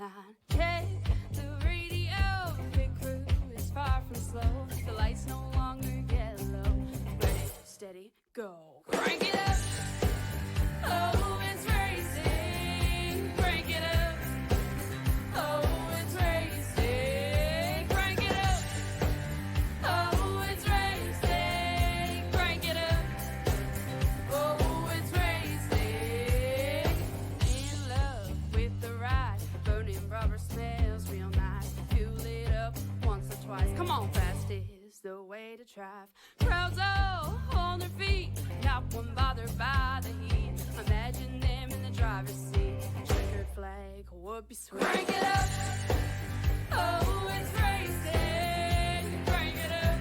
behind. Check the radio, pit crew is far from slow. The lights no longer yellow. Ready, steady, go. Crank it up. Oh, it's racing. Crank it up. Oh, it's racing. Crank it up. Oh, it's racing. Crank it up. Oh, it's racing. In love with the ride. Burning rubber smells real nice. Fuel it up once or twice. Come on, fast is the way to drive. Crowds all on their feet, not one bothered by the heat. Imagine them in the driver's seat. Checkered flag would be sweet. Crank it up. Oh, it's racing. Crank it up.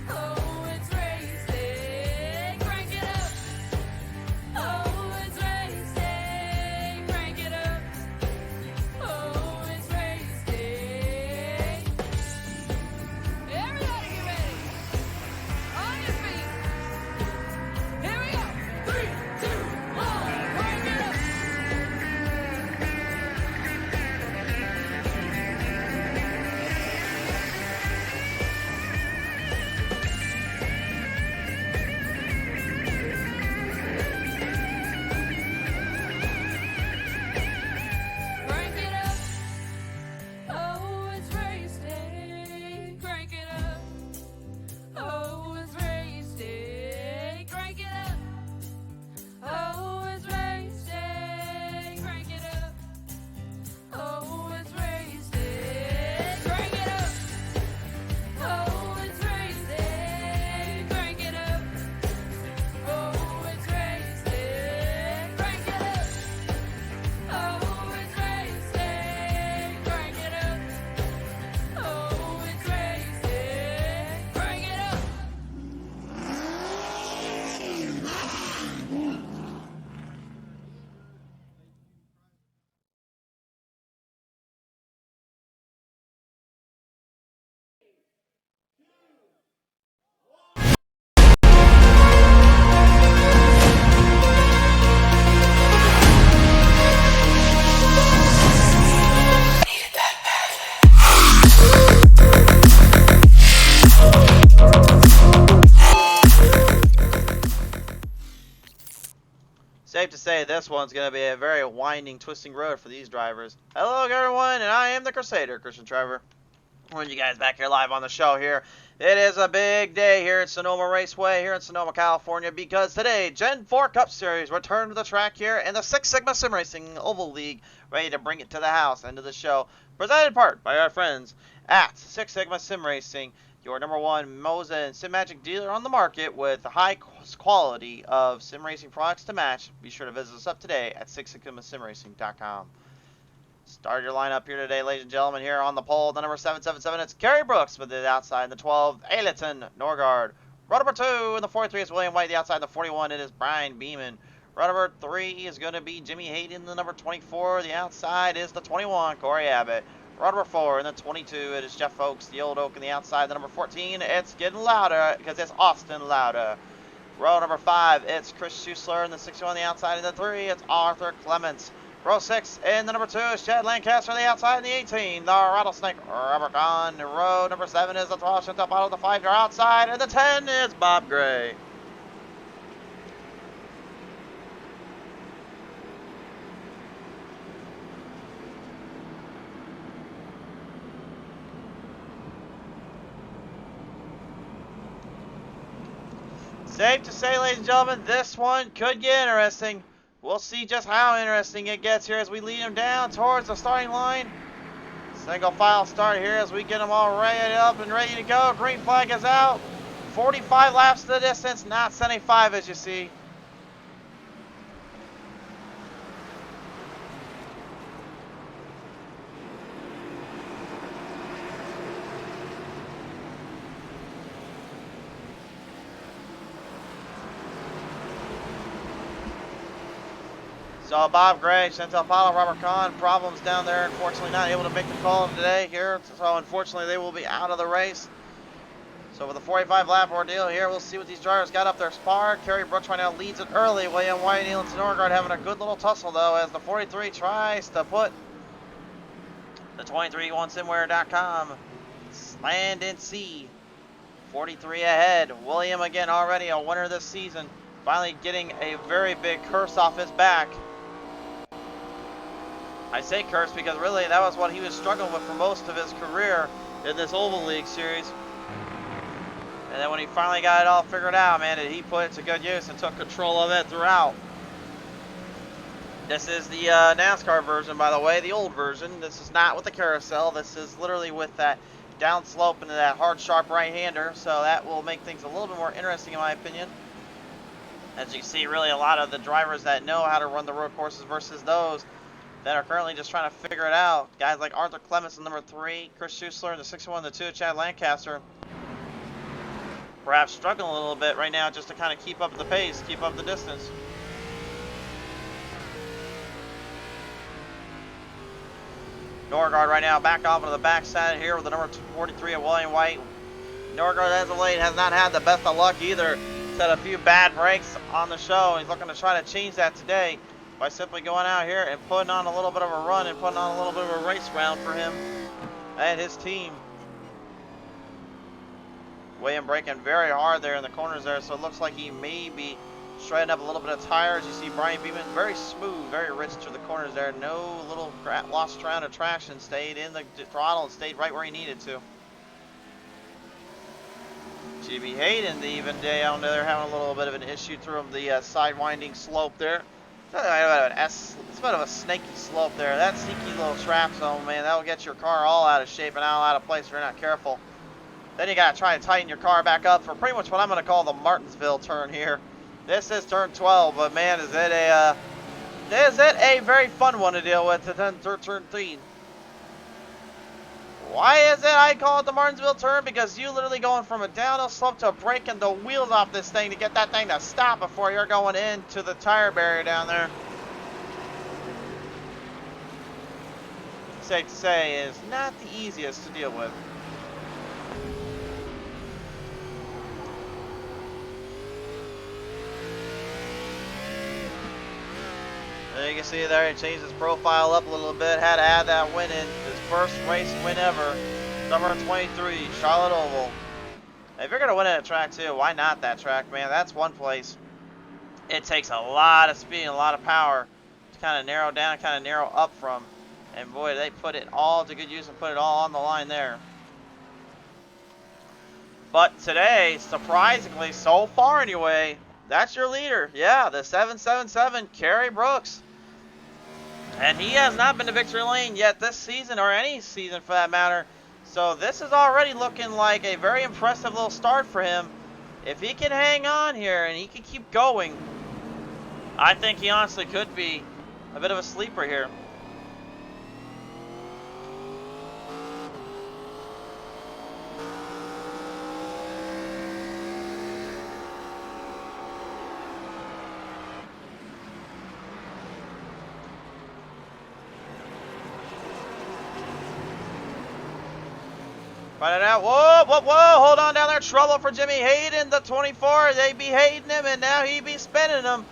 Oh, it's racing. Crank it up. Oh, it's racing. Crank it up. Oh, it's racing. Everybody get ready. On your feet. Here we go. 3, 2, 1. Crank it up. Crank it up. Oh, it's racing. Crank it up. Oh, it's racing. Crank it up. Oh, it's racing. Crank it up. Oh, it's racing. Crank it up. Oh, it's racing. Crank it up. Oh, it's racing. Crank it up. Oh, it's racing. Crank it up. Oh, it's racing. Crank it up. Safe to say this one's going to be a very winding, twisting road for these drivers. Hello everyone, and I am the Crusader, Christian Trevor. When you guys back here live on the show here. It is a big day here at Sonoma Raceway here in Sonoma, California, because today Gen 4 Cup Series return to the track here in the Six Sigma Sim Racing Oval League, ready to bring it to the house, end of the show, presented in part by our friends at Six Sigma Sim Racing, your #1 Moza and Sim Magic dealer on the market with the high quality of sim racing products to match. Be sure to visit us up today at sixsigmasimracing.com. Start your lineup here today, ladies and gentlemen. Here on the pole, the number 777, it's Kerry Brooks with the outside. The 12, Ayleton Norgard. Row number 2 in the 43 is William White. The outside, the 41, it is Brian Beeman. Row number 3 is going to be Jimmy Hayden. The number 24, the outside is the 21, Corey Abbott. Row number 4 in the 22, it is Jeff Oakes, the old oak. In the outside, the number 14, it's getting louder because it's Austin Lauder. Row number 5, it's Chris Schuessler. In the 61 on the outside. In the 3, it's Arthur Clements. Row 6 in the number 2 is Chad Lancaster. On the outside. In the 18, the Rattlesnake Robert Kahn. Row number 7 is the 12 Chantal Bottle. The 5, you're outside. And the 10 is Bob Gray. Safe to say, ladies and gentlemen, this one could get interesting. We'll see just how interesting it gets here as we lead them down towards the starting line. Single file start here as we get them all ready up and ready to go. Green flag is out. 45 laps to the distance, not 75 as you see. So Bob Gray, Chantal Paulo, Robert Kahn, problems down there. Unfortunately not able to make the call today here. So unfortunately they will be out of the race. So with a 45 lap ordeal here, we'll see what these drivers got up their spar. Kerry Brooks right now leads it early. William White and Elon Norgard having a good little tussle though as the 43 tries to put The 23-1simware.com. Land and Sea. 43 ahead. William again already a winner this season. Finally getting a very big curse off his back. I say curse because really that was what he was struggling with for most of his career in this Oval League series. And then when he finally got it all figured out, man, did he put it to good use and took control of it throughout. This is the NASCAR version, by the way, the old version. This is not with the carousel. This is literally with that down slope into that hard, sharp right-hander. So that will make things a little bit more interesting, in my opinion. As you can see, really a lot of the drivers that know how to run the road courses versus those that are currently just trying to figure it out. Guys like Arthur Clements in number 3, Chris Schuessler in the 61, the 2, Chad Lancaster. Perhaps struggling a little bit right now just to kind of keep up the pace, keep up the distance. Norgard right now back off into the backside here with the number 43 of William White. Norgard as of late has not had the best of luck either. He's had a few bad breaks on the show. He's looking to try to change that today by simply going out here and putting on a little bit of a run and putting on a little bit of a race round for him and his team. William braking very hard there in the corners there, so it looks like he may be shredding up a little bit of tires. You see Brian Beeman very smooth, very rich through the corners there. No little lost round of traction. Stayed in the throttle and stayed right where he needed to. GB Hayden, even down there, having a little bit of an issue through the side winding slope there. It's a bit of a snaky slope there. That sneaky little trap zone, man, that'll get your car all out of shape and all out of place if you're not careful. Then you gotta try to tighten your car back up for pretty much what I'm gonna call the Martinsville turn here. This is turn 12, but man, is it a very fun one to deal with to turn 13. Why is it I call it the Martinsville turn? Because you literally going from a downhill slope to breaking the wheels off this thing to get that thing to stop before you're going into the tire barrier down there. Safe to say is not the easiest to deal with. There you can see there, he changed his profile up a little bit. Had to add that win in. His first race win ever. Number 23, Charlotte Oval. If you're going to win at a track too, why not that track, man? That's one place. It takes a lot of speed and a lot of power to kind of narrow down, kind of narrow up from. And boy, they put it all to good use and put it all on the line there. But today, surprisingly, so far anyway, that's your leader. Yeah, the 777, Kerry Brooks. And he has not been to victory lane yet this season, or any season for that matter. So this is already looking like a very impressive little start for him. If he can hang on here and he can keep going, I think he honestly could be a bit of a sleeper here. Find it out. Whoa, whoa, whoa. Hold on down there. Trouble for Jimmy Hayden, the 24. They be hating him, and now he be spinning him.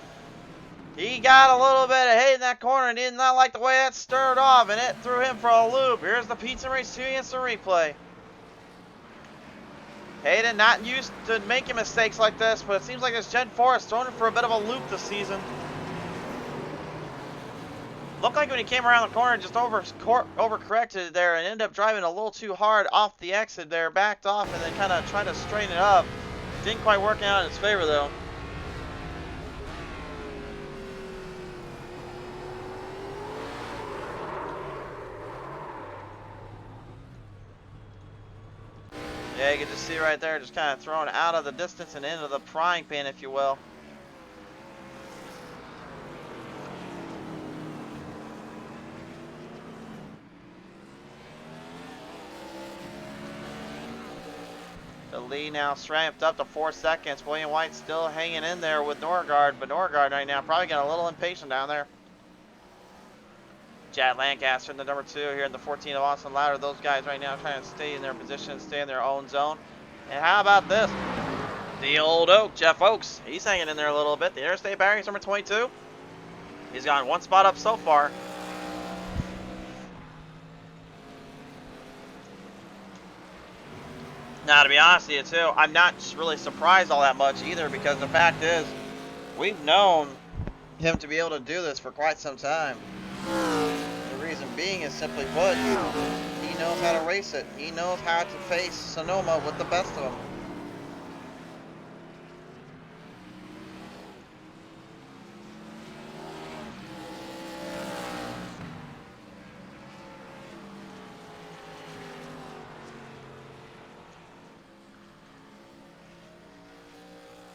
He got a little bit of hate in that corner and did not like the way that stirred off, and it threw him for a loop. Here's the Pizza Race 2 instant replay. Hayden not used to making mistakes like this, but it seems like this Gen 4 is thrown him for a bit of a loop this season. Looked like when he came around the corner, just overcorrected there and ended up driving a little too hard off the exit there, backed off, and then kind of tried to straighten it up. Didn't quite work out in his favor though. Yeah, you can just see right there, just kind of thrown out of the distance and into the frying pan, if you will. The lead now ramped up to 4 seconds. William White still hanging in there with Norgard, but Norgard right now probably getting a little impatient down there. Chad Lancaster in the number 2 here in the 14 of Austin Louder. Those guys right now trying to stay in their position, stay in their own zone. And how about this? The old Oak, Jeff Oakes. He's hanging in there a little bit. The Interstate Barriers number 22. He's gone one spot up so far. Now, to be honest with you, too, I'm not really surprised all that much either, because the fact is, we've known him to be able to do this for quite some time. The reason being is simply put, he knows how to race it. He knows how to face Sonoma with the best of them.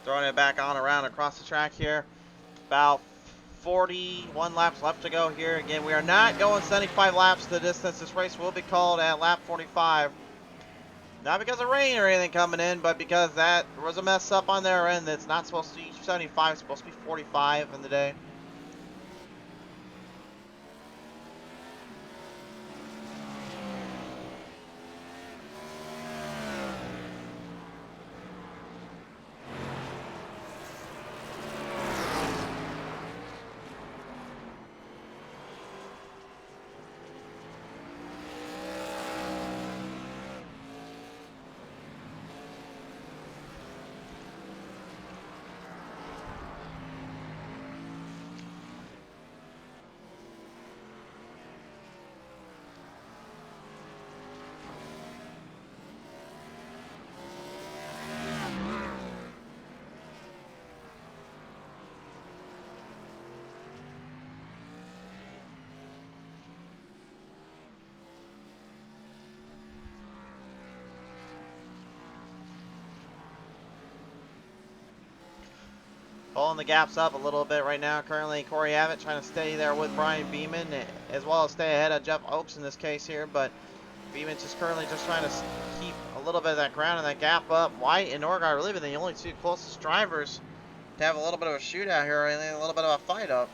Throwing it back on around across the track here. About 41 laps left to go here. Again, we are not going 75 laps the distance. This race will be called at lap 45. Not because of rain or anything coming in, but because that was a mess up on their end. It's not supposed to be 75, it's supposed to be 45 in the day. Pulling the gaps up a little bit right now. Currently, Corey Abbott trying to stay there with Brian Beeman, as well as stay ahead of Jeff Oakes in this case here. But Beeman just currently just trying to keep a little bit of that ground and that gap up. White and Norgard really the only two closest drivers to have a little bit of a shootout here and a little bit of a fight up.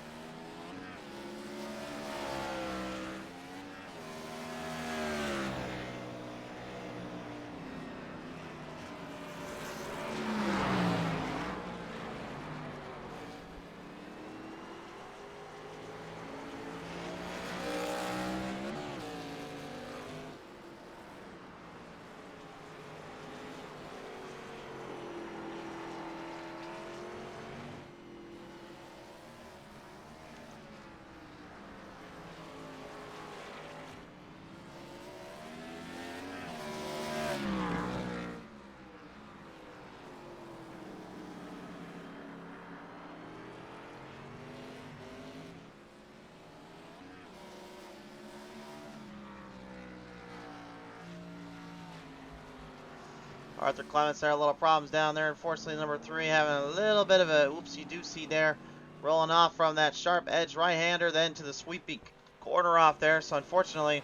Arthur Clements there, a little problems down there. Unfortunately, number 3 having a little bit of a oopsie-doopsie there. Rolling off from that sharp edge right-hander, then to the sweepy corner off there. So unfortunately,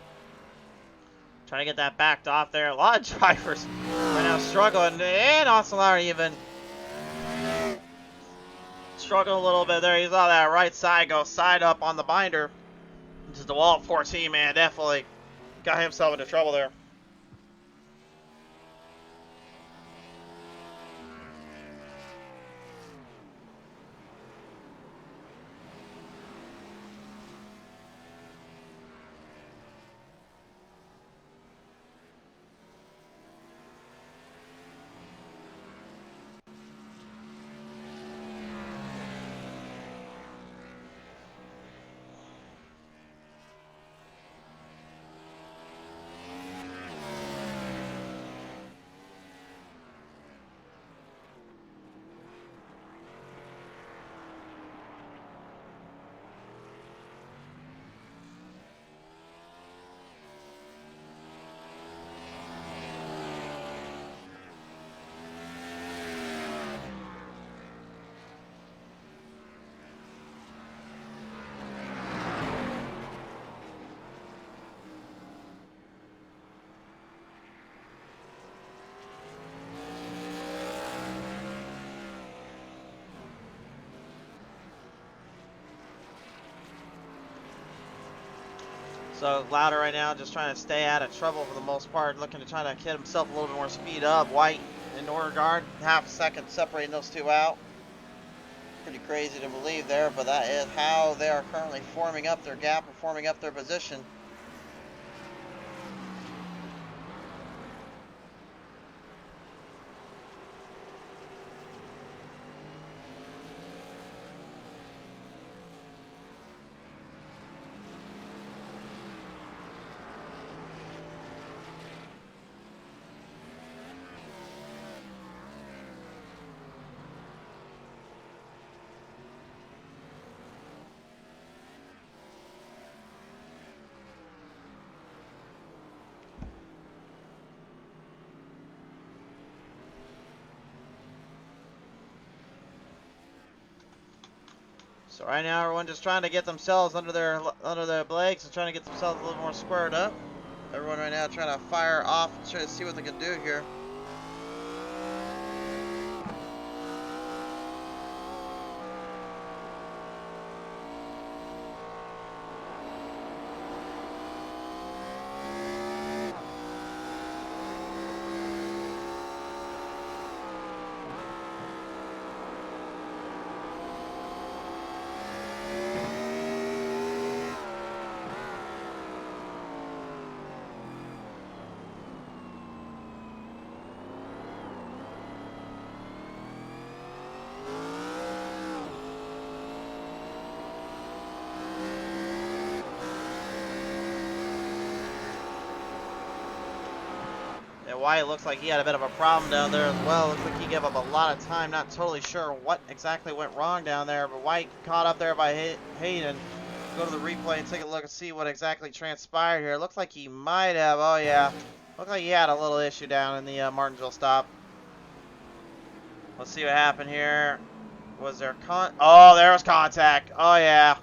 trying to get that backed off there. A lot of drivers right now struggling. And Austin Lowry even struggling a little bit there. You saw that right side go side up on the binder. Just the wall 14, man, definitely got himself into trouble there. So Louder right now just trying to stay out of trouble for the most part, looking to try to get himself a little bit more speed up. White and Norgard, half a second separating those two out. Pretty crazy to believe there, but that is how they are currently forming up their gap and forming up their position. So right now, everyone just trying to get themselves under their legs and trying to get themselves a little more squared up. Everyone right now trying to fire off, try to see what they can do here. And Wyatt looks like he had a bit of a problem down there as well. Looks like he gave up a lot of time. Not totally sure what exactly went wrong down there, but Wyatt caught up there by Hayden. Go to the replay and take a look and see what exactly transpired here. Looks like he might have, oh yeah, looks like he had a little issue down in the Martinsville stop. Let's see what happened here. Was there oh, there was contact. Oh yeah.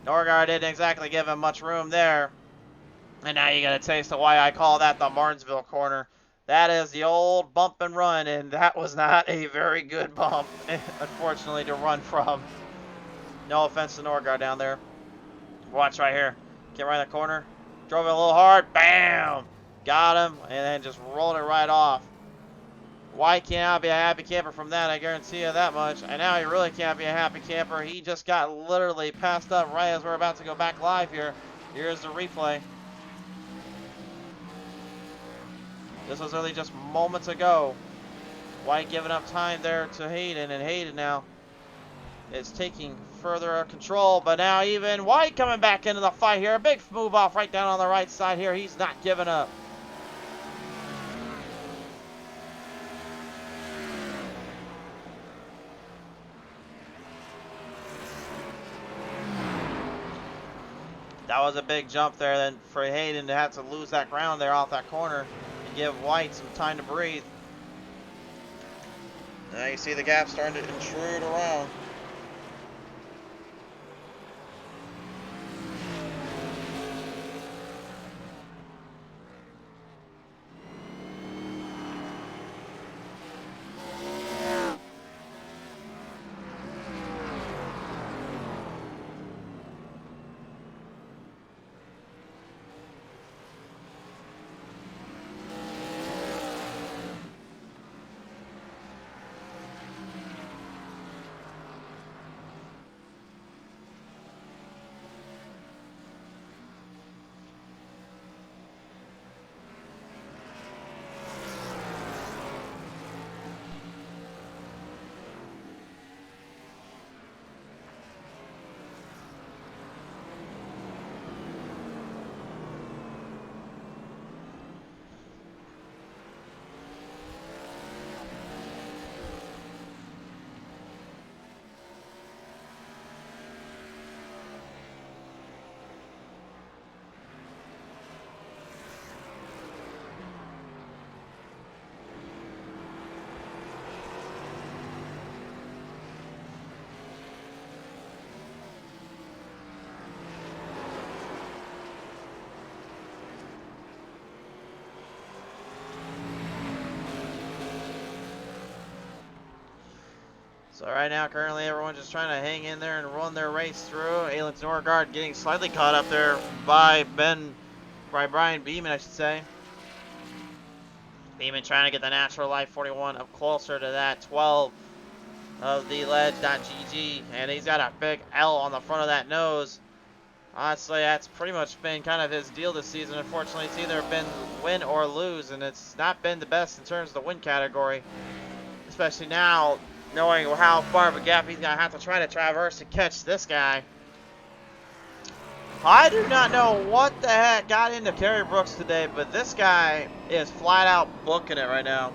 Norgard didn't exactly give him much room there. And now you get a taste of why I call that the Martinsville corner. That is the old bump and run, and that was not a very good bump, unfortunately, to run from. No offense to Norgard down there. Watch right here. Get right in the corner. Drove it a little hard. Bam! Got him, and then just rolled it right off. Why can't I be a happy camper from that? I guarantee you that much. And now he really can't be a happy camper. He just got literally passed up right as we're about to go back live here. Here's the replay. This was really just moments ago. White giving up time there to Hayden, and Hayden now is taking further control. But now even White coming back into the fight here. A big move off right down on the right side here. He's not giving up. That was a big jump there then for Hayden to have to lose that ground there off that corner and give White some time to breathe. Now you see the gap starting to intrude around. So right now, currently, everyone's just trying to hang in there and run their race through. Ailens Norgard getting slightly caught up there by Brian Beeman, I should say. Beeman trying to get the Natural Life 41 up closer to that 12 of the ledge.gg. And he's got a big L on the front of that nose. Honestly, that's pretty much been kind of his deal this season. Unfortunately, it's either been win or lose, and it's not been the best in terms of the win category. Especially now, knowing how far of a gap he's going to have to try to traverse to catch this guy. I do not know what the heck got into Kerry Brooks today, but this guy is flat out booking it right now.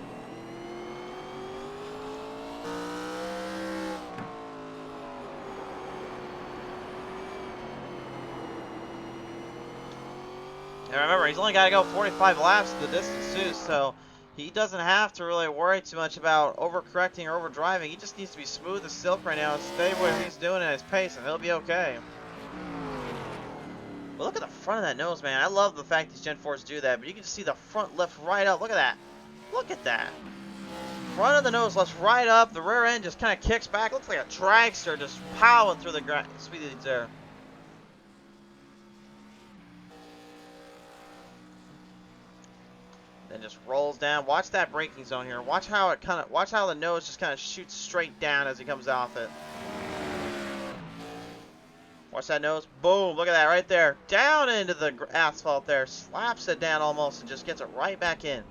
And remember, he's only got to go 45 laps the distance too, so He doesn't have to really worry too much about overcorrecting or overdriving. He just needs to be smooth as silk right now and stay where he's doing at his pace, and he'll be okay. But look at the front of that nose, man. I love the fact these Gen 4s do that, but you can see the front lift right up. Look at that. Look at that. Front of the nose lifts right up. The rear end just kind of kicks back. Looks like a dragster just plowing through the speed there. Then just rolls down. Watch that braking zone here. Watch how the nose just kind of shoots straight down as he comes off it. Watch that nose. Boom. Look at that right there. Down into the asphalt there. Slaps it down almost and just gets it right back in.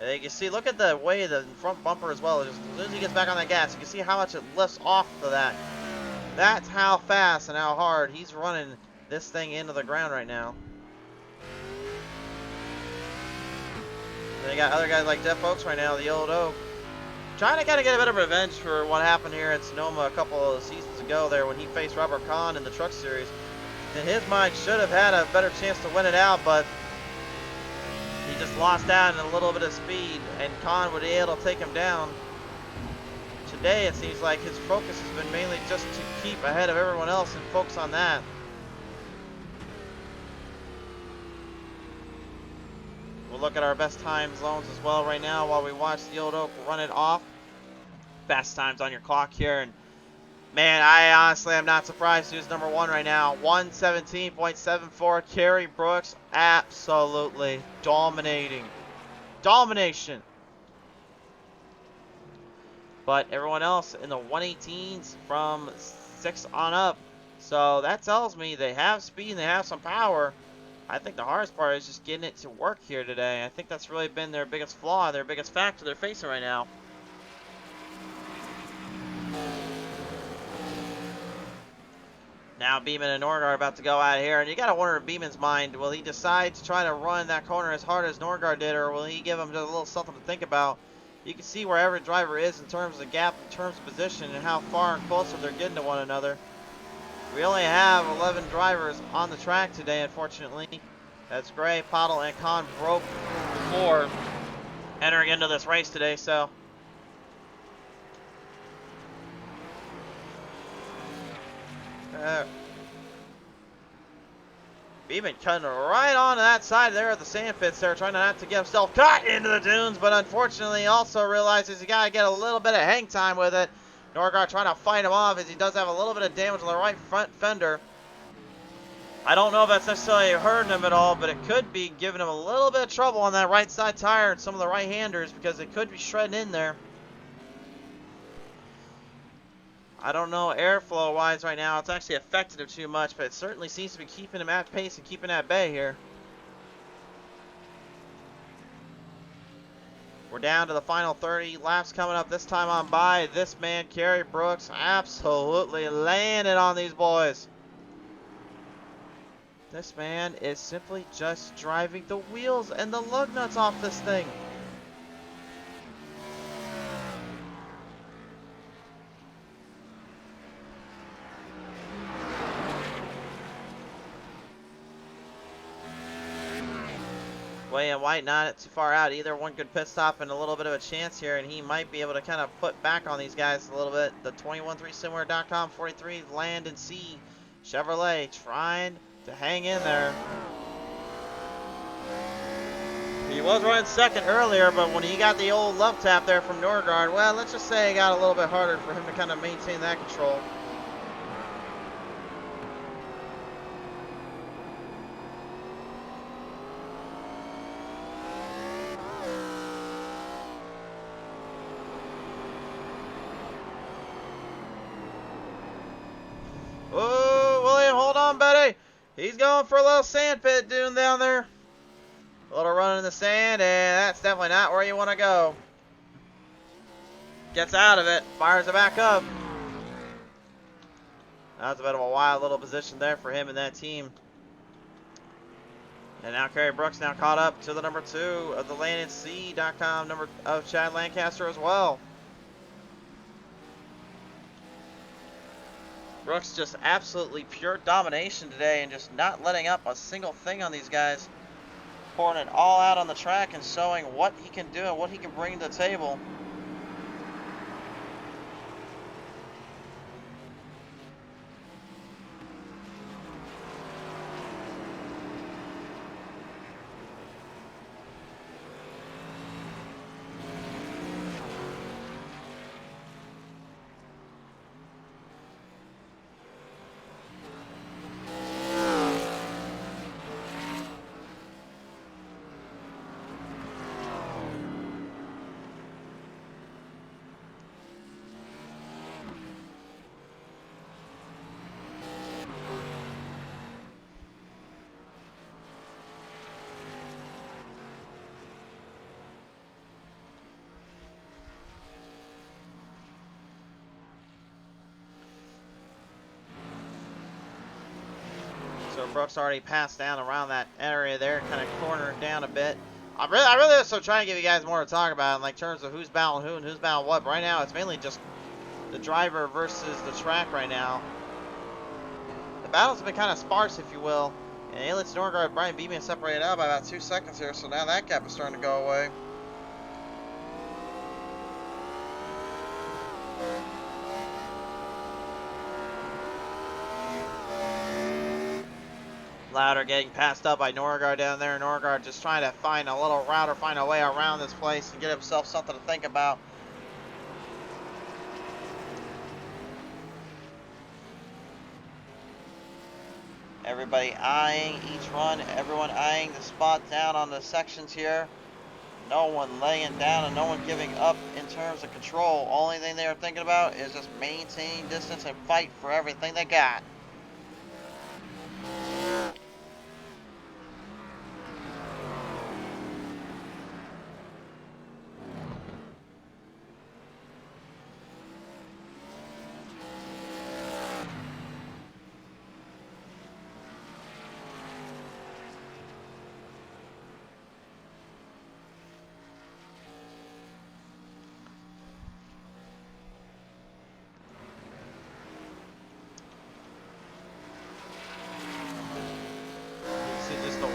And you can see, look at the way the front bumper as well. Just as soon as he gets back on that gas, you can see how much it lifts off of that. That's how fast and how hard he's running this thing into the ground right now. Then you got other guys like Jeff Oaks right now, the old Oak, trying to kind of get a bit of revenge for what happened here at Sonoma a couple of seasons ago there when he faced Robert Kahn in the Truck Series. In his mind, should have had a better chance to win it out, but he just lost out in a little bit of speed, and Kahn would be able to take him down. Today, it seems like his focus has been mainly just to keep ahead of everyone else and focus on that. We'll look at our best time zones as well right now while we watch the old Oak run it off. Fast times on your clock here, and man, I honestly am not surprised who's number one right now. 117.74. Kerry Brooks, absolutely dominating. Domination. But everyone else in the 118s from 6 on up. So that tells me they have speed and they have some power. I think the hardest part is just getting it to work here today. I think that's really been their biggest flaw, their biggest factor they're facing right now. Now Beeman and Norgard are about to go out here, and you got to wonder in Beeman's mind, will he decide to try to run that corner as hard as Norgard did, or will he give him just a little something to think about? You can see where every driver is in terms of the gap, in terms of position, and how far and closer they're getting to one another. We only have 11 drivers on the track today, unfortunately. That's Gray, Pottle, and Kahn broke before entering into this race today, so Beeman cutting right onto that side there of the sand pits there, trying not to get himself caught into the dunes, but unfortunately also realizes he got to get a little bit of hang time with it. Norgard trying to fight him off as he does have a little bit of damage on the right front fender. I don't know if that's necessarily hurting him at all, but it could be giving him a little bit of trouble on that right side tire and some of the right-handers because it could be shredding in there. I don't know airflow-wise right now. It's actually affected him too much, but it certainly seems to be keeping him at pace and keeping at bay here. We're down to the final 30 laps coming up this time on by. This man, Kerry Brooks, absolutely laying it on these boys. This man is simply just driving the wheels and the lug nuts off this thing. William White not too far out. Either one good pit stop and a little bit of a chance here, and he might be able to kind of put back on these guys a little bit. The 213simulator.com 43 Land and Sea Chevrolet trying to hang in there. He was running second earlier, but when he got the old love tap there from Norgard, well, let's just say it got a little bit harder for him to kind of maintain that control. Oh, William, hold on, buddy. He's going for a little sand pit dune down there. A little run in the sand, and that's definitely not where you want to go. Gets out of it, fires it back up. That's a bit of a wild little position there for him and that team. And now Kerry Brooks now caught up to the number 2 of the landandSea.com number of Chad Lancaster as well. Brooks just absolutely pure domination today and just not letting up a single thing on these guys. pouring it all out on the track and showing what he can do and what he can bring to the table. So Brooks already passed down around that area there, kind of cornered down a bit. I really was so trying to give you guys more to talk about in like terms of who's battling who and who's battling what. But right now, it's mainly just the driver versus the track right now. The battles have been kind of sparse, if you will. And Ailits, Norgard, Brian Beeman separated out by about 2 seconds here, so now that gap is starting to go away. Louder getting passed up by Norgard down there. Norgard just trying to find a little route or find a way around this place and get himself something to think about. Everybody eyeing each run, everyone eyeing the spot down on the sections here. No one laying down and no one giving up in terms of control. Only thing they are thinking about is just maintain distance and fight for everything they got.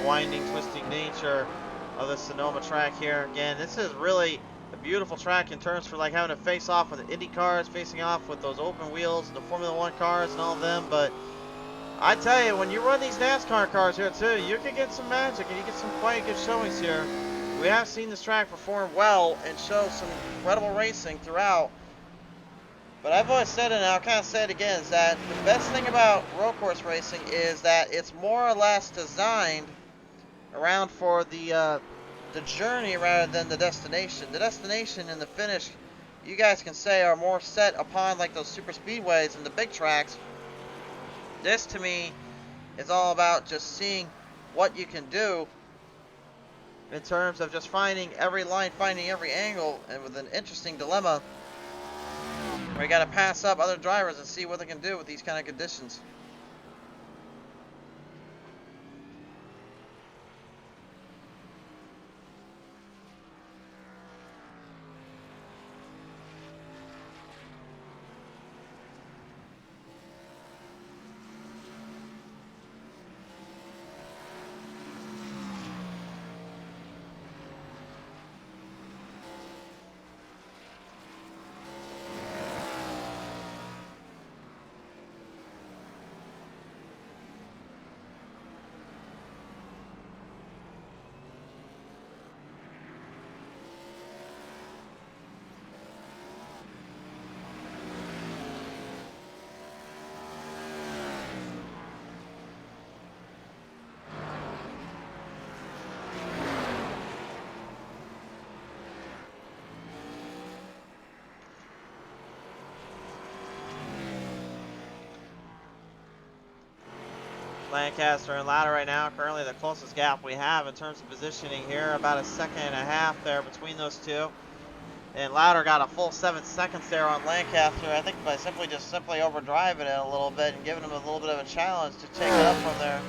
Winding, twisting nature of the Sonoma track here. Again, this is really a beautiful track in terms for like having to face off with the Indy cars, facing off with those open wheels, the Formula One cars and all of them. But I tell you, when you run these NASCAR cars here too, you can get some magic and you get some quite good showings here. We have seen this track perform well and show some incredible racing throughout. But I've always said it, and I'll kind of say it again, is that the best thing about road course racing is that it's more or less designed around for the journey rather than the destination. The destination and the finish, you guys can say, are more set upon like those super speedways and the big tracks. This to me is all about just seeing what you can do in terms of just finding every line, finding every angle, and with an interesting dilemma where you got to pass up other drivers and see what they can do with these kind of conditions. Lancaster and Louder right now, currently the closest gap we have in terms of positioning here, about 1.5 seconds there between those two. And Louder got a full 7 seconds there on Lancaster, I think by simply overdriving it a little bit and giving him a little bit of a challenge to take it up from there.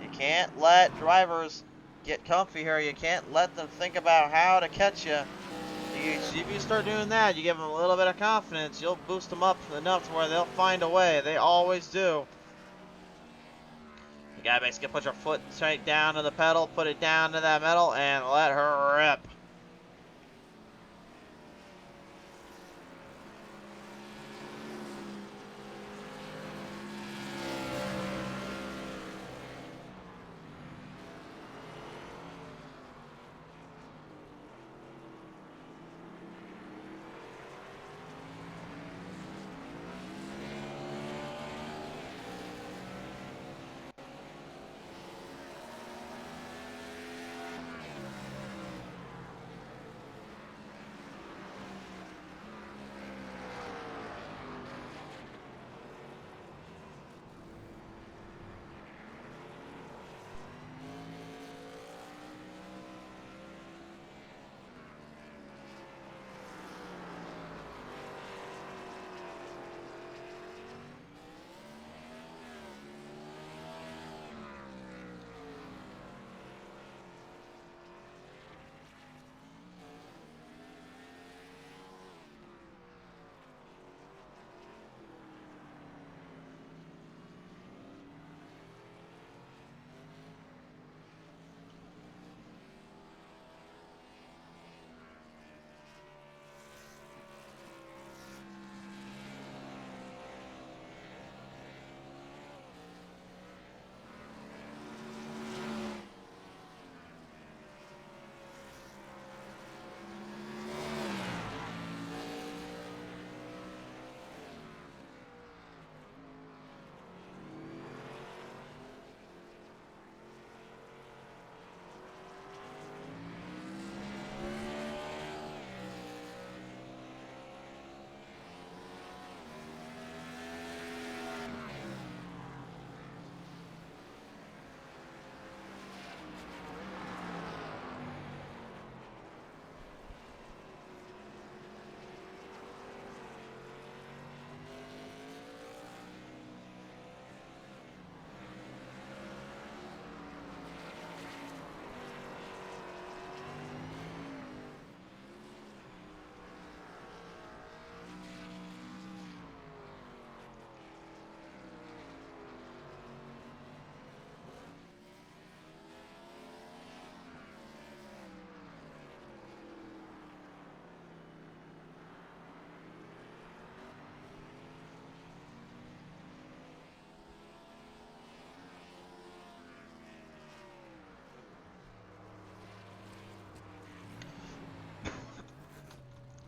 You can't let drivers get comfy here. You can't let them think about how to catch you. You If you start doing that, you give them a little bit of confidence, you'll boost them up enough to where they'll find a way. They always do. You gotta basically put your foot straight down to the pedal, put it down to that metal, and let her rip.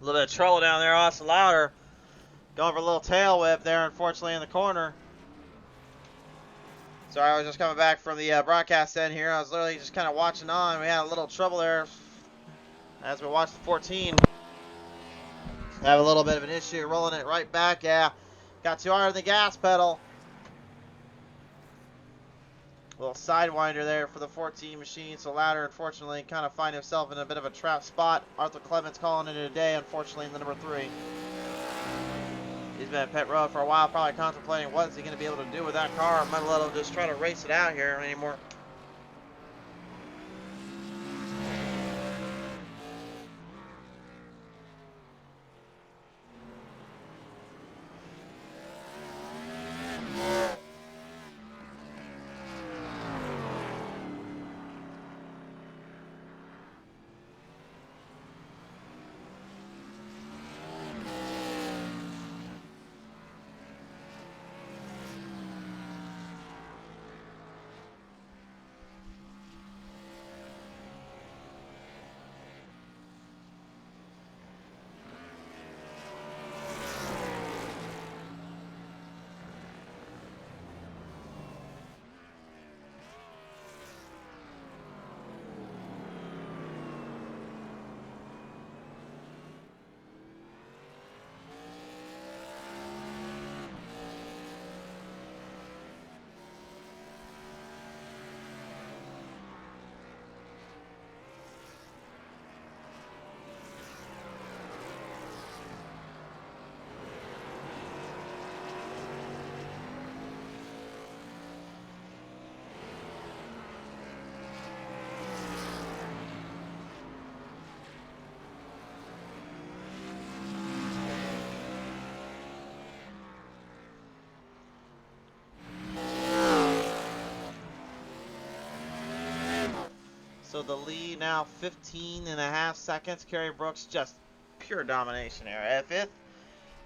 A little bit of trouble down there, Austin Louder. Going for a little tail whip there, unfortunately, in the corner. Sorry, I was just coming back from the broadcast end here. I was literally just kind of watching on. We had a little trouble there as we watched the 14. Have a little bit of an issue rolling it right back. Yeah, got too hard on the gas pedal. A little sidewinder there for the 14 machine. So Louder, unfortunately, kind of find himself in a bit of a trap spot. Arthur Clements calling it a day, unfortunately, in the number 3. He's been at pit road for a while, probably contemplating what is he going to be able to do with that car. Might let him just try to race it out here anymore. So the lead now 15.5 seconds. Kerry Brooks just pure domination here.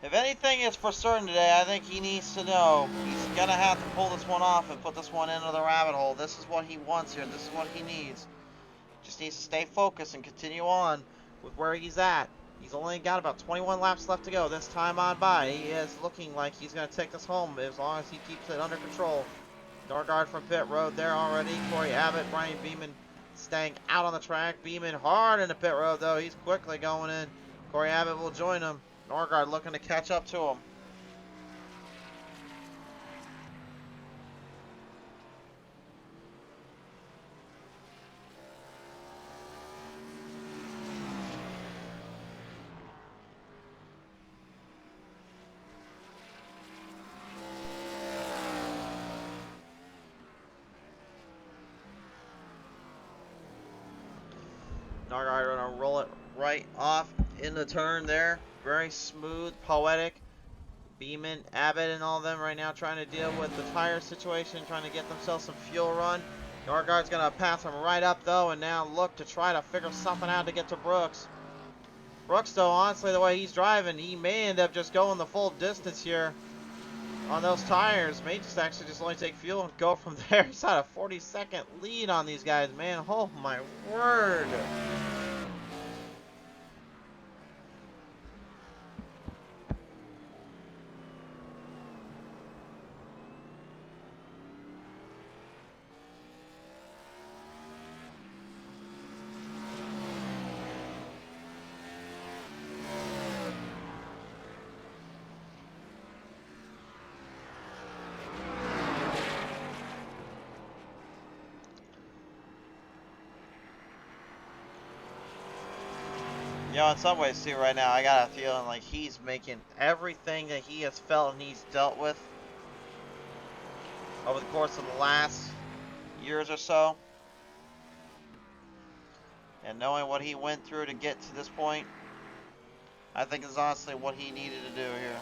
If anything is for certain today, I think he needs to know he's going to have to pull this one off and put this one into the rabbit hole. This is what he wants here. This is what he needs. Just needs to stay focused and continue on with where he's at. He's only got about 21 laps left to go this time on by. He is looking like he's going to take this home as long as he keeps it under control. Norgard from pit road there already. Corey Abbott, Brian Beeman staying out on the track. Beeman hard in the pit road though. He's quickly going in. Corey Abbott will join him. Norgard looking to catch up to him. Norgard gonna roll it right off in the turn there. Very smooth, poetic. Beeman, Abbott, and all of them right now trying to deal with the tire situation, trying to get themselves some fuel run. Norgard's gonna pass him right up though, and now look to try to figure something out to get to Brooks. Brooks though, honestly, the way he's driving, he may end up just going the full distance here on those tires. May just actually just only take fuel and go from there. He's had a 40-second lead on these guys, man. Oh my word. You know, in some ways, too, right now, I got a feeling like he's making everything that he has felt and he's dealt with over the course of the last years or so. And knowing what he went through to get to this point, I think is honestly what he needed to do here.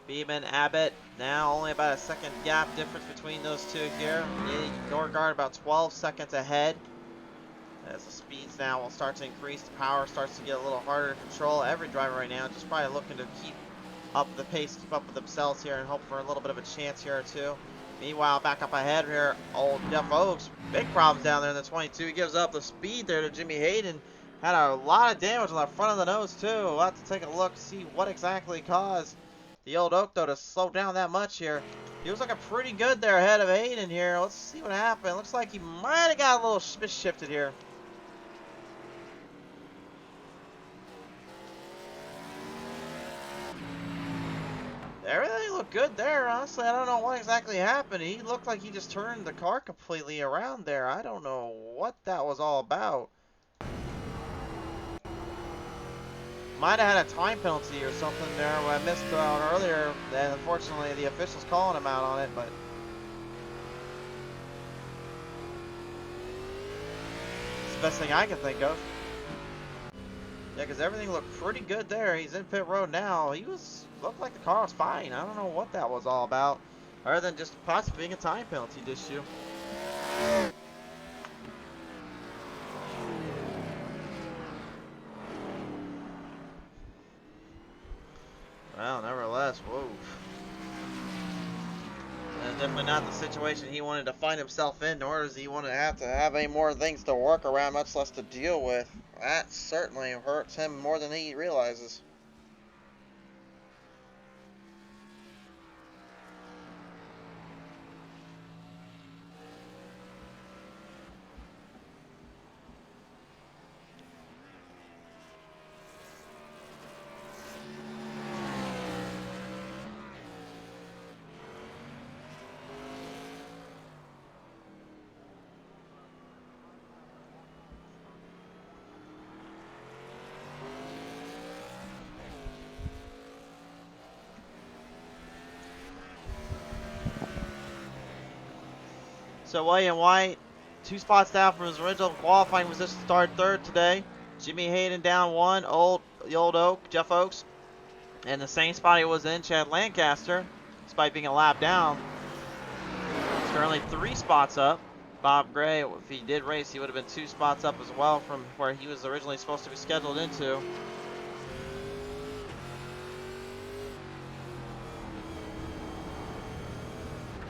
Beeman, Abbott, now only about a second gap difference between those two here. Norgard about 12 seconds ahead. As the speeds now will start to increase, the power starts to get a little harder to control. Every driver right now just probably looking to keep up the pace, keep up with themselves here, and hope for a little bit of a chance here or two. Meanwhile, back up ahead here, old Jeff Oaks, big problems down there in the 22. He gives up the speed there to Jimmy Hayden. Had a lot of damage on the front of the nose too. We'll have to take a look to see what exactly caused the old Oak though to slow down that much here. He was looking pretty good there ahead of Hayden here. Let's see what happened. Looks like he might have got a little shifted here. Everything looked good there. Honestly, I don't know what exactly happened. He looked like he just turned the car completely around there. I don't know what that was all about. Might have had a time penalty or something there when I missed out earlier. And unfortunately, the official's calling him out on it, but it's the best thing I can think of. Yeah, because everything looked pretty good there. He's in pit road now. Looked like the car was fine. I don't know what that was all about, other than just possibly being a time penalty issue. Well, nevertheless, whoa. Definitely not the situation he wanted to find himself in, nor does he want to have any more things to work around, much less to deal with. That certainly hurts him more than he realizes. So William White, 2 spots down from his original qualifying position, started third today. Jimmy Hayden down 1, the old Oak, Jeff Oaks. And the same spot he was in, Chad Lancaster, despite being a lap down. He's currently 3 spots up. Bob Gray, if he did race, he would have been 2 spots up as well from where he was originally supposed to be scheduled into.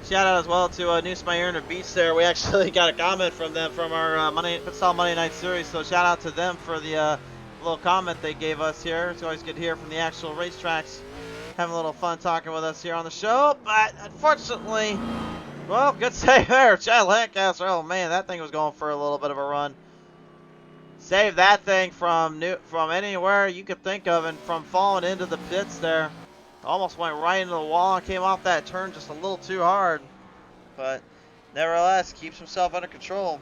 Shout out as well to New Smyrna Beach there. We actually got a comment from them from our Monday Night Series, so shout out to them for the little comment they gave us here. It's always good to hear from the actual racetracks. Having a little fun talking with us here on the show, but unfortunately, well, good save there. Chad Lancaster, oh man, that thing was going for a little bit of a run. Saved that thing from anywhere you could think of and from falling into the pits there. Almost went right into the wall and came off that turn just a little too hard. But nevertheless, keeps himself under control.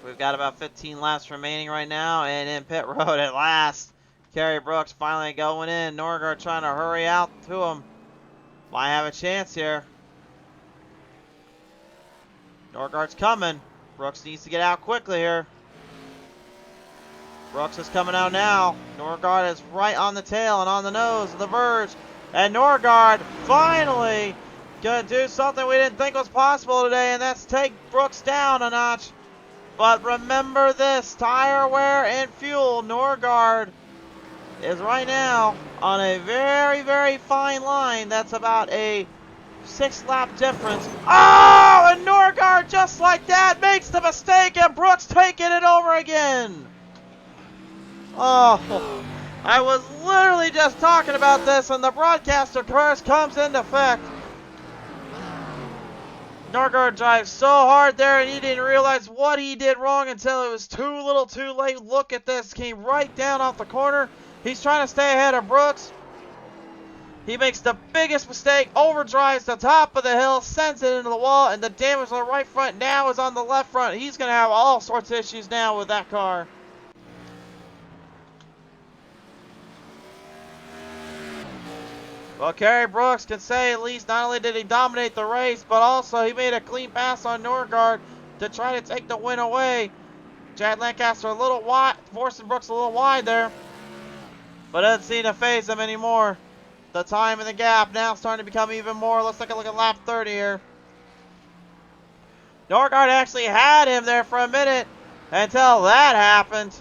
We've got about 15 laps remaining right now, and in pit road at last. Kerry Brooks finally going in. Norgard trying to hurry out to him. Might have a chance here. Norgard's coming. Brooks needs to get out quickly here. Brooks is coming out now. Norgard is right on the tail and on the nose of the verge. And Norgard finally gonna do something we didn't think was possible today, and that's take Brooks down a notch. But remember this, tire wear and fuel, Norgard is right now on a very, very fine line. That's about a 6-lap difference. Oh, and Norgard just like that makes the mistake, and Brooks taking it over again. Oh, I was literally just talking about this, and the broadcaster curse comes into effect. Norgard drives so hard there, and he didn't realize what he did wrong until it was too little too late. Look at this. Came right down off the corner. He's trying to stay ahead of Brooks. He makes the biggest mistake, overdrives the top of the hill, sends it into the wall, and the damage on the right front now is on the left front. He's going to have all sorts of issues now with that car. Well, Kerry Brooks can say at least not only did he dominate the race, but also he made a clean pass on Norgard to try to take the win away. Chad Lancaster a little wide, forcing Brooks a little wide there, but doesn't seem to phase him anymore. The time and the gap now starting to become even more. Let's take a look at lap 30 here. Norgard actually had him there for a minute until that happened.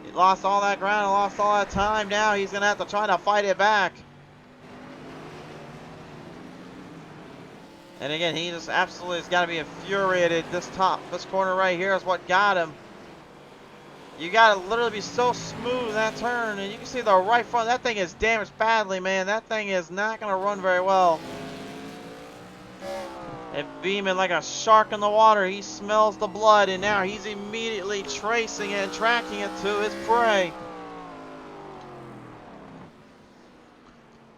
He lost all that ground and lost all that time. Now he's going to have to try to fight it back. And again, he just absolutely has got to be infuriated. This corner right here is what got him. You got to literally be so smooth that turn. And you can see the right front. That thing is damaged badly, man. That thing is not going to run very well. And beaming like a shark in the water, he smells the blood, and now he's immediately tracing it and tracking it to his prey.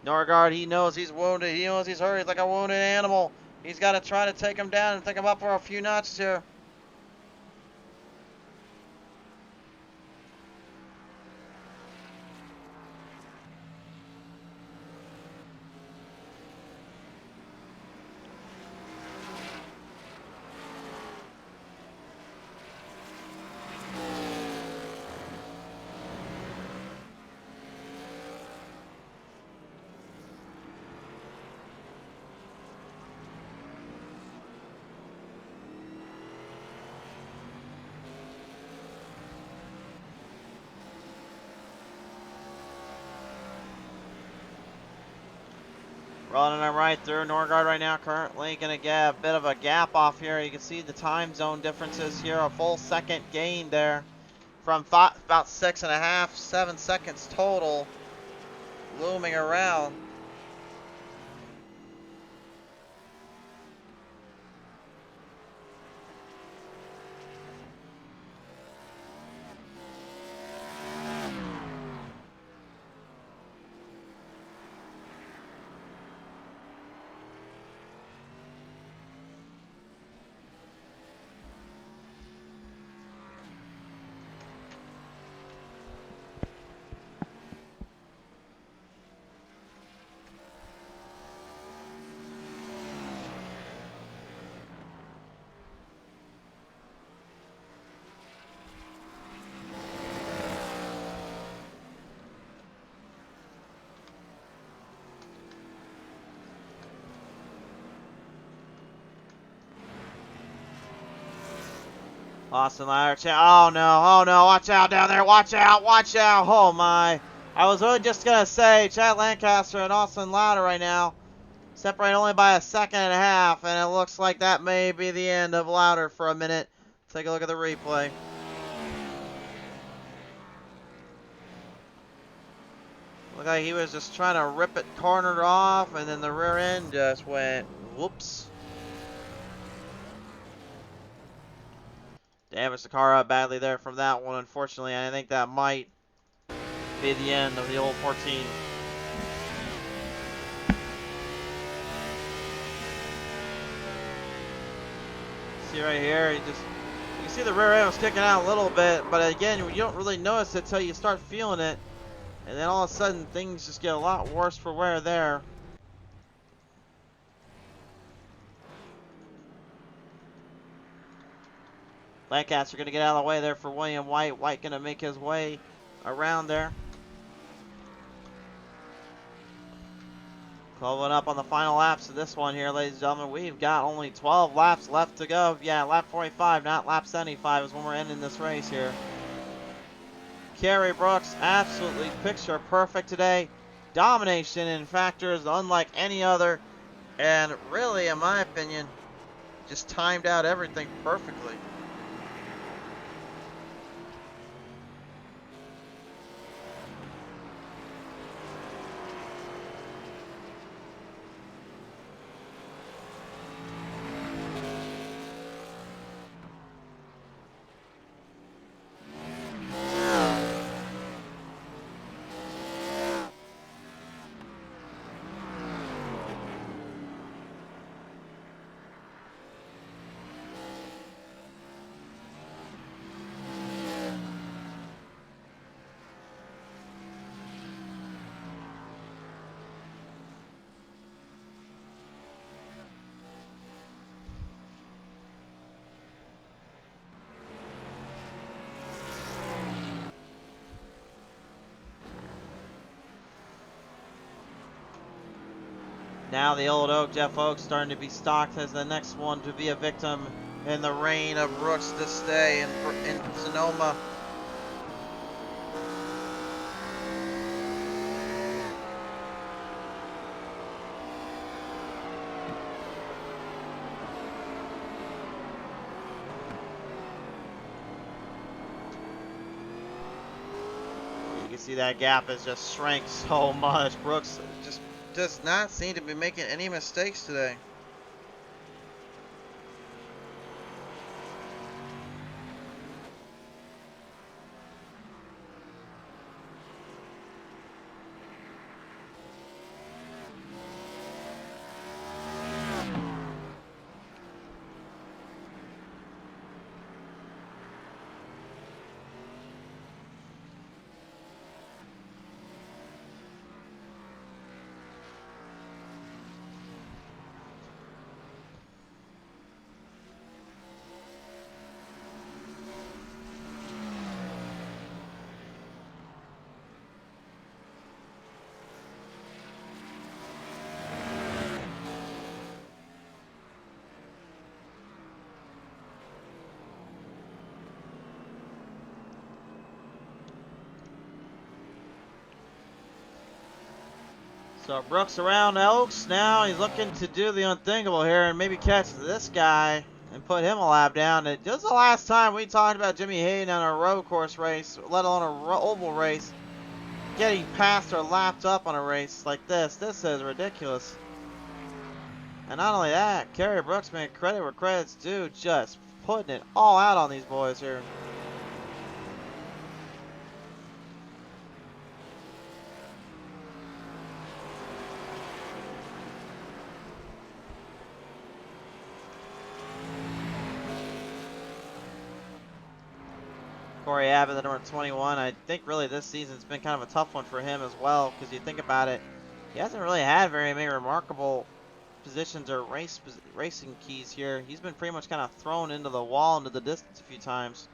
Norgard, he knows he's wounded. He knows he's hurt. He's like a wounded animal. He's got to try to take him down and take him up for a few notches here. Rolling them right through. Norgard right now currently going to get a bit of a gap off here. You can see the time zone differences here. A full second gain there from about 6.5, 7 seconds total looming around. Austin Ladder, oh no, watch out down there, watch out, oh my. I was really just going to say, Chad Lancaster and Austin Ladder right now, separated only by 1.5 seconds, and it looks like that may be the end of Louder for a minute. Take a look at the replay. Looked like he was just trying to rip it cornered off, and then the rear end just went whoops. Damaged the car up badly there from that one, unfortunately. I think that might be the end of the old 14. See right here, you can see the rear end was sticking out a little bit, but again, you don't really notice it until you start feeling it. And then all of a sudden, things just get a lot worse for wear there. Lancaster going to get out of the way there for William White. White going to make his way around there. Closing up on the final laps of this one here, ladies and gentlemen. We've got only 12 laps left to go. Yeah, lap 45, not lap 75 is when we're ending this race here. Kerry Brooks, absolutely picture perfect today. Domination in factors unlike any other. And really, in my opinion, just timed out everything perfectly. Now the old Oak, Jeff Oak, starting to be stocked as the next one to be a victim in the reign of Brooks this day in Sonoma. You can see that gap has just shrank so much. Brooks just does not seem to be making any mistakes today. So Brooks around Elks now. He's looking to do the unthinkable here and maybe catch this guy and put him a lap down. It was the last time we talked about Jimmy Hayden on a road course race, let alone a oval race, getting passed or lapped up on a race like this. This is ridiculous. And not only that, Kerry Brooks, man, credit where credit's due, just putting it all out on these boys here. Corey Abbott, the number 21. I think really this season's been kind of a tough one for him as well, because you think about it, he hasn't really had very many remarkable positions or racing keys here. He's been pretty much kind of thrown into the wall, into the distance a few times.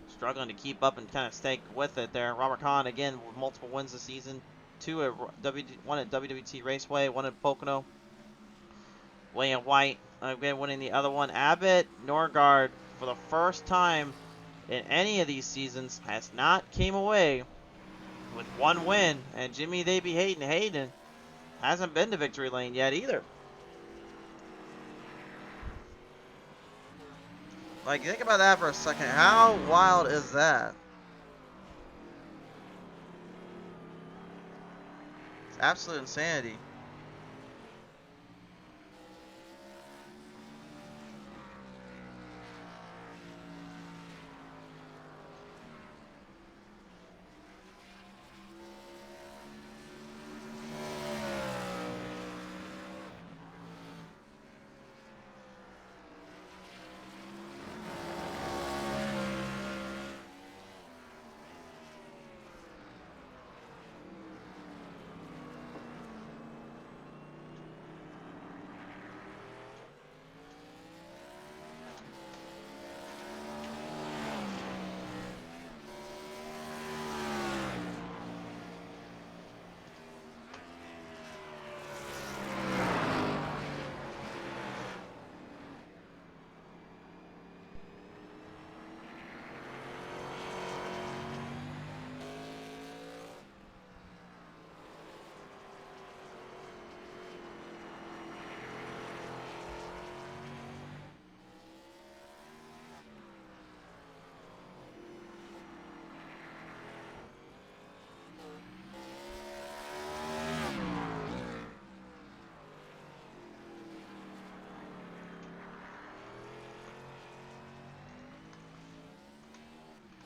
Struggling to keep up and kind of stay with it there. Robert Kahn, again, with multiple wins this season. One at WWT Raceway, one at Pocono. William White, again, winning the other one. Abbott Norgard, for the first time in any of these seasons, has not came away with one win. And Jimmy They Be Hayden hasn't been to victory lane yet either. Like, think about that for a second. How wild is that? It's absolute insanity.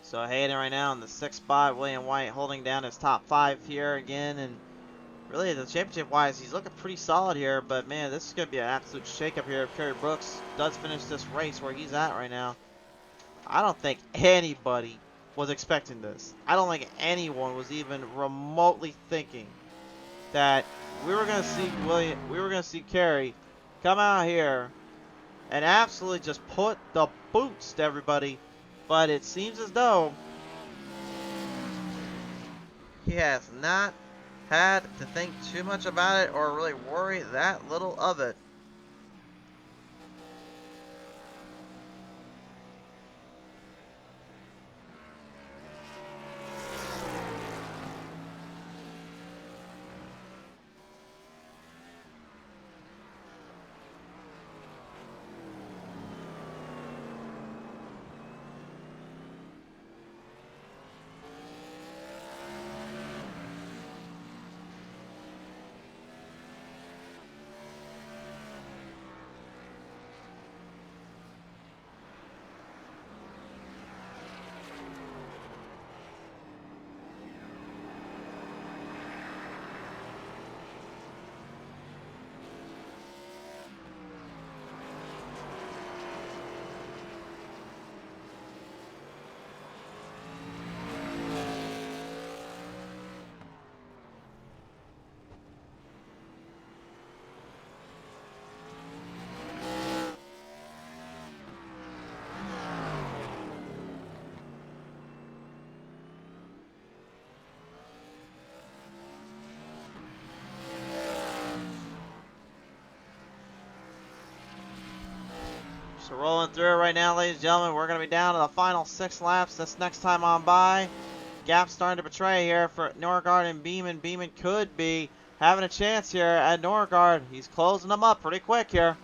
So Hayden right now in the 6th spot. William White holding down his top 5 here again. And really, the championship-wise, he's looking pretty solid here. But, man, this is going to be an absolute shakeup here if Kerry Brooks does finish this race where he's at right now. I don't think anybody was expecting this. I don't think anyone was even remotely thinking that we were going to see Kerry come out here and absolutely just put the boots to everybody. But it seems as though he has not had to think too much about it or really worry that little of it. So rolling through it right now, ladies and gentlemen, we're going to be down to the final 6 laps this next time on by. gap's starting to betray here for Norgard and Beeman. Beeman could be having a chance here at Norgard. He's closing them up pretty quick here.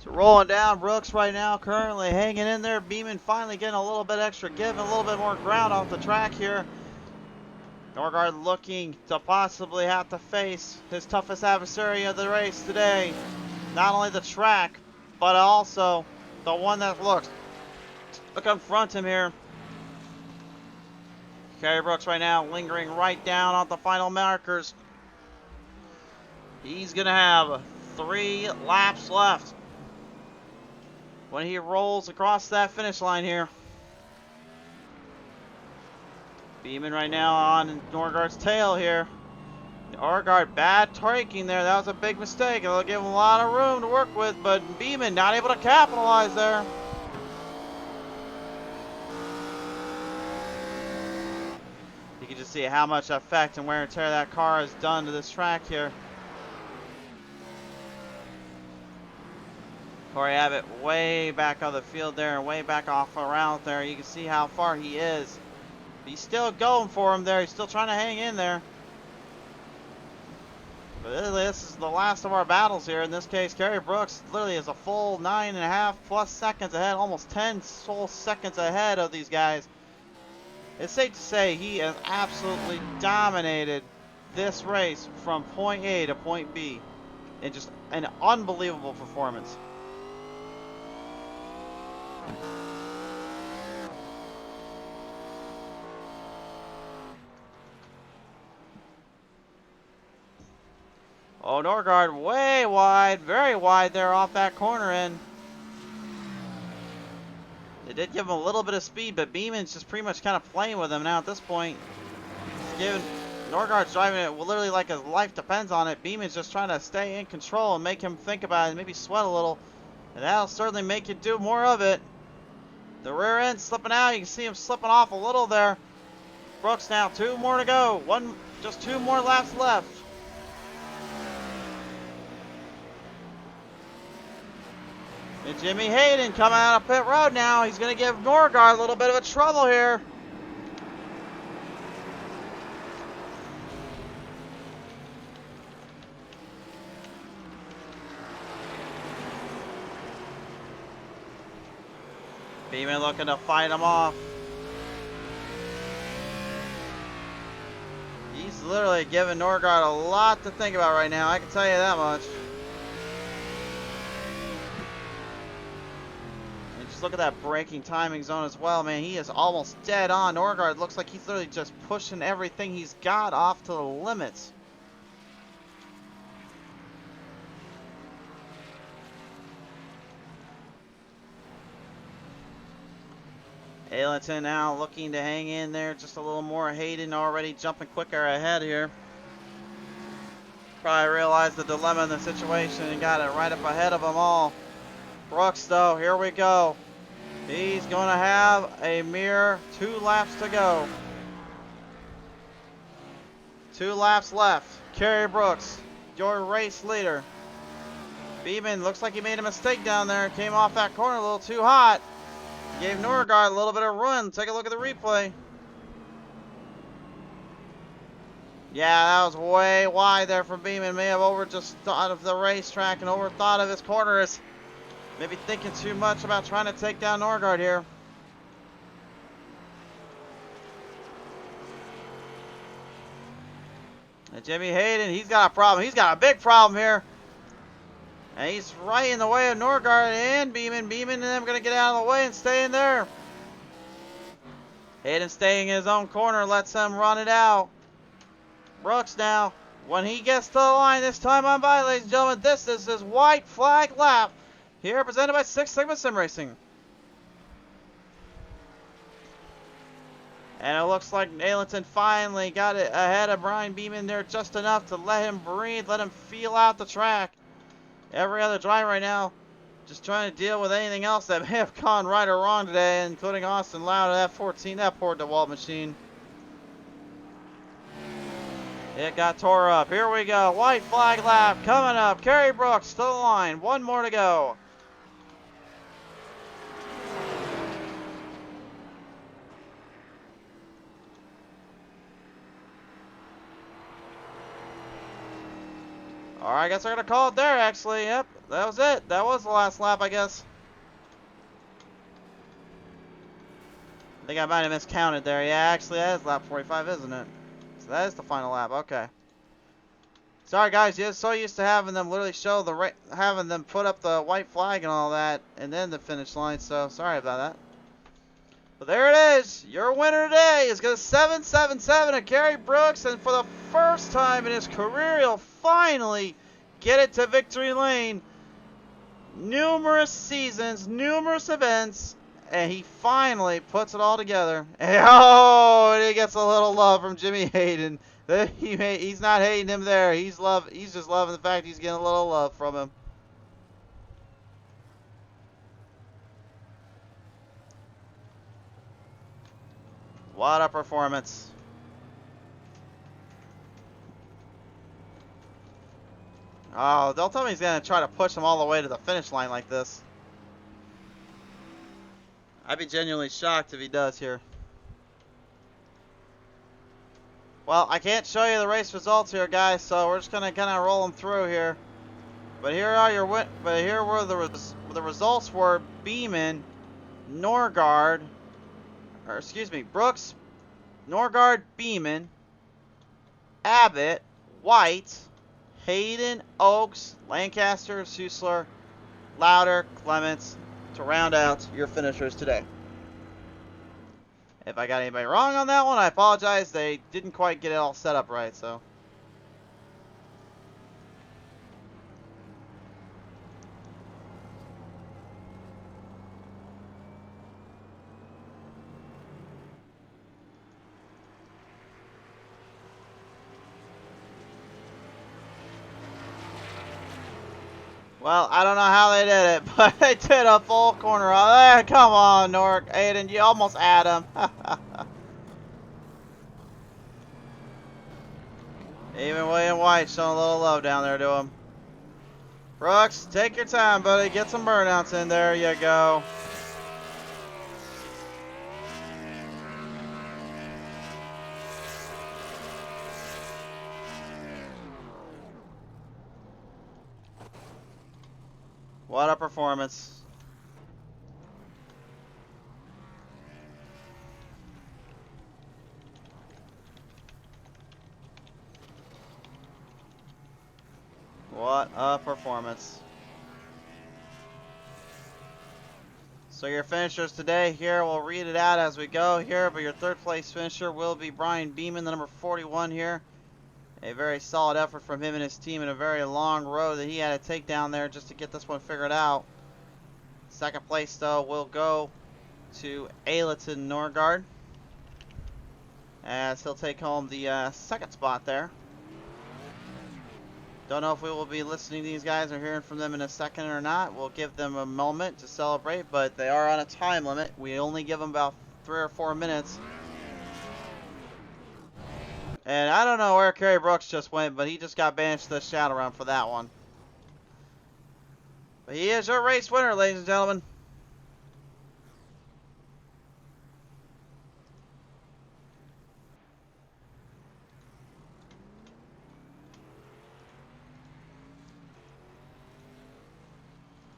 So rolling down, Brooks right now currently hanging in there. Beeman finally getting a little bit extra give and a little bit more ground off the track here. Norgard looking to possibly have to face his toughest adversary of the race today. Not only the track, but also the one that looks to confront him here. Kerry Brooks right now lingering right down on the final markers. He's going to have 3 laps left when he rolls across that finish line here. Beeman right now on Norgard's tail here. Norgard, bad braking there. That was a big mistake. It'll give him a lot of room to work with, but Beeman not able to capitalize there. You can just see how much effect and wear and tear that car has done to this track here. Corey Abbott way back on the field there and way back off around there. You can see how far he is. He's still going for him there. He's still trying to hang in there. But this is the last of our battles here. In this case, Kerry Brooks literally is a full 9.5+ seconds ahead, almost 10 full seconds ahead of these guys. It's safe to say he has absolutely dominated this race from point A to point B in just an unbelievable performance. Oh, Norgard way wide, very wide there off that corner end. They did give him a little bit of speed, but Beeman's just pretty much kind of playing with him now at this point. He's giving, Norgard's driving it literally like his life depends on it. Beeman's just trying to stay in control and make him think about it and maybe sweat a little. And that'll certainly make you do more of it. The rear end slipping out. You can see him slipping off a little there. Brooks now, 2 more to go. Just 2 more laps left. And Jimmy Hayden coming out of pit road now. He's going to give Norgard a little bit of a trouble here. Beeman looking to fight him off. He's literally giving Norgard a lot to think about right now. I can tell you that much. Just look at that braking timing zone as well, man. He is almost dead on. Norgard looks like he's literally just pushing everything he's got off to the limits. Aylington now looking to hang in there just a little more. Hayden already jumping quicker ahead here. Probably realized the dilemma in the situation and got it right up ahead of them all. Brooks, though, here we go. He's going to have a mere 2 laps to go. 2 laps left. Kerry Brooks, your race leader. Beeman looks like he made a mistake down there. Came off that corner a little too hot. Gave Norgard a little bit of run. Take a look at the replay. Yeah, that was way wide there from Beeman. May have just thought of the racetrack and overthought of his corners. Maybe thinking too much about trying to take down Norgard here. And Jimmy Hayden, he's got a problem. He's got a big problem here. And he's right in the way of Norgard and Beeman. Beeman and them going to get out of the way and stay in there. Hayden staying in his own corner, lets them run it out. Brooks now, when he gets to the line this time on by, ladies and gentlemen, this is his white flag lap. Here, presented by Six Sigma Sim Racing. And it looks like Aylington finally got it ahead of Brian Beeman there just enough to let him breathe, let him feel out the track. Every other driver right now just trying to deal with anything else that may have gone right or wrong today, including Austin Loud at F14, that poor DeWalt machine. It got tore up. Here we go. White flag lap coming up. Kerry Brooks to the line. 1 more to go. Alright, I guess they're going to call it there, actually. Yep, that was it. That was the last lap, I guess. I think I might have miscounted there. Yeah, actually, that is lap 45, isn't it? So that is the final lap. Okay. Sorry, guys. You're so used to having them literally show having them put up the white flag and all that, and then the finish line. So sorry about that. But there it is. Your winner today is going to 777 of Kerry Brooks, and for the first time in his career, he'll finally get it to victory lane. Numerous seasons, numerous events, and he finally puts it all together. And he gets a little love from Jimmy Hayden. He's not hating him there. He's just loving the fact he's getting a little love from him. What a performance. Oh, don't tell me he's going to try to push him all the way to the finish line like this. I'd be genuinely shocked if he does here. Well, I can't show you the race results here, guys, so we're just gonna kind of roll them through here. But here are your But here were the results were Beeman, Norgard, or excuse me, Brooks, Norgard, Beeman, Abbott, White, Hayden, Oaks, Lancaster, Susler, Louder, Clements, to round out your finishers today. If I got anybody wrong on that one, I apologize. They didn't quite get it all set up right, so. Well, I don't know how they did it, but they did a full corner. Oh, come on, Nork. Aiden, you almost had him. Even William White showing a little love down there to him. Brooks, take your time, buddy. Get some burnouts in there. You go. What a performance. What a performance. So your finishers today here, we'll read it out as we go here, but your third place finisher will be Brian Beeman, the number 41 here. A very solid effort from him and his team in a very long road that he had to take down there just to get this one figured out. Second place, though, will go to Ayleton Norgard, as he'll take home the second spot there. Don't know if we will be listening to these guys or hearing from them in a second or not. We'll give them a moment to celebrate, but they are on a time limit. We only give them about 3 or 4 minutes. And I don't know where Kerry Brooks just went, but he just got banished to the shadow round for that one. But he is your race winner, ladies and gentlemen.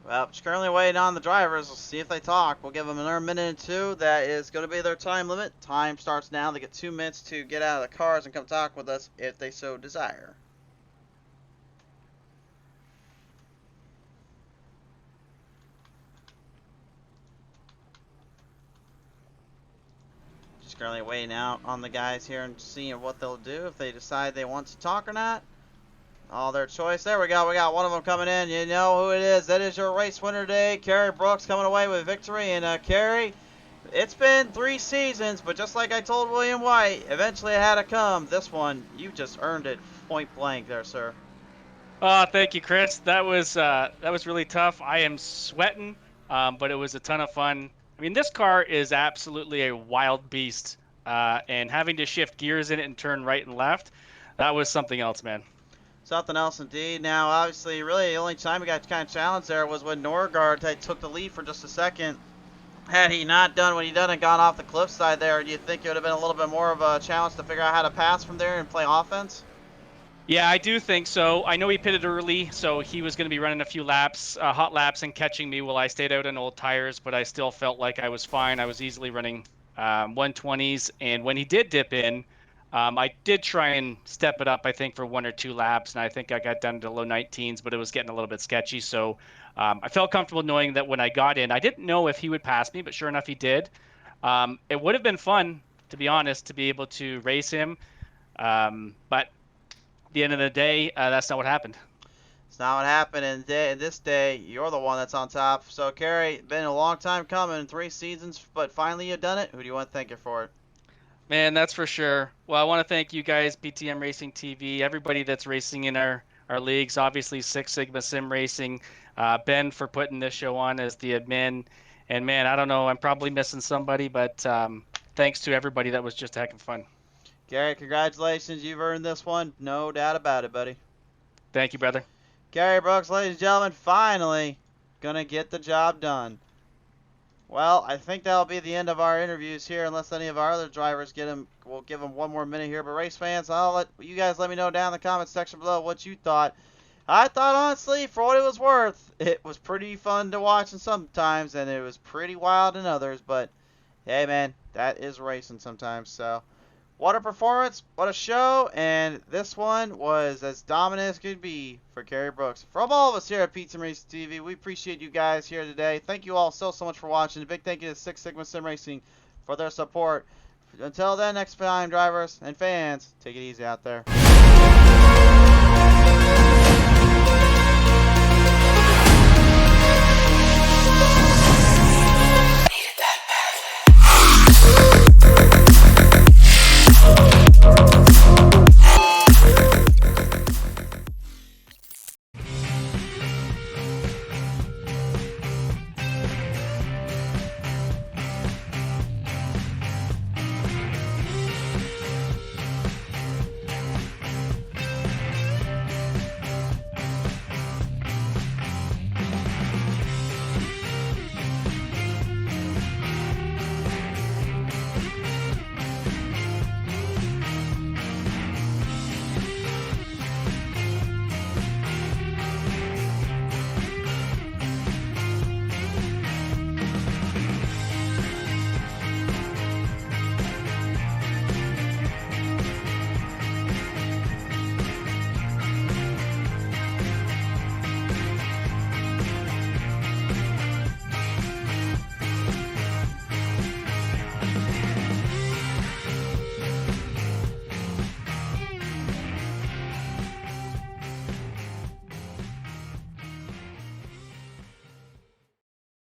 Well, just currently waiting on the drivers. We'll see if they talk. We'll give them another minute or two. That is going to be their time limit. Time starts now. They get 2 minutes to get out of the cars and come talk with us if they so desire. Just currently waiting out on the guys here and seeing what they'll do, if they decide they want to talk or not. All their choice. There we go. We got one of them coming in. You know who it is. That is your race winner today, Kerry Brooks, coming away with victory. And Kerry, it's been 3 seasons, but just like I told William White, eventually it had to come. This one, you just earned it point blank there, sir. Thank you, Chris. That was really tough. I am sweating, but it was a ton of fun. I mean, this car is absolutely a wild beast, and having to shift gears in it and turn right and left, that was something else, man. Something else indeed. Now, obviously, really the only time we got kind of challenged there was when Norgard took the lead for just a second. Had he not done what he done and gone off the cliffside there, do you think it would have been a little bit more of a challenge to figure out how to pass from there and play offense? Yeah, I do think so. I know he pitted early, so he was going to be running a few laps, hot laps, and catching me while I stayed out on old tires, but I still felt like I was fine. I was easily running 120s, and when he did dip in, I did try and step it up, I think, for 1 or 2 laps, and I think I got down to low 19s, but it was getting a little bit sketchy. So I felt comfortable knowing that when I got in, I didn't know if he would pass me, but sure enough, he did. It would have been fun, to be honest, to be able to race him, but at the end of the day, that's not what happened. It's not what happened, and this day, you're the one that's on top. So, Kerry, been a long time coming, 3 seasons, but finally you've done it. Who do you want to thank you for it? Man, that's for sure. Well, I want to thank you guys, BTM Racing TV, everybody that's racing in our leagues, obviously Six Sigma Sim Racing, Ben for putting this show on as the admin. And man, I don't know, I'm probably missing somebody, but thanks to everybody. That was just a heck of fun. Gary, congratulations. You've earned this one. No doubt about it, buddy. Thank you, brother. Gary Brooks, ladies and gentlemen, finally going to get the job done. Well, I think that'll be the end of our interviews here, unless any of our other drivers get them. We'll give them one more minute here. But race fans, I'll let you guys let me know down in the comments section below what you thought. I thought, honestly, for what it was worth, it was pretty fun to watch in sometimes, and it was pretty wild in others. But hey, man, that is racing sometimes. So, what a performance, what a show, and this one was as dominant as could be for Kerry Brooks. From all of us here at Pizza Racing TV, we appreciate you guys here today. Thank you all so much for watching. A big thank you to Six Sigma Sim Racing for their support. Until then, next time, drivers and fans, take it easy out there.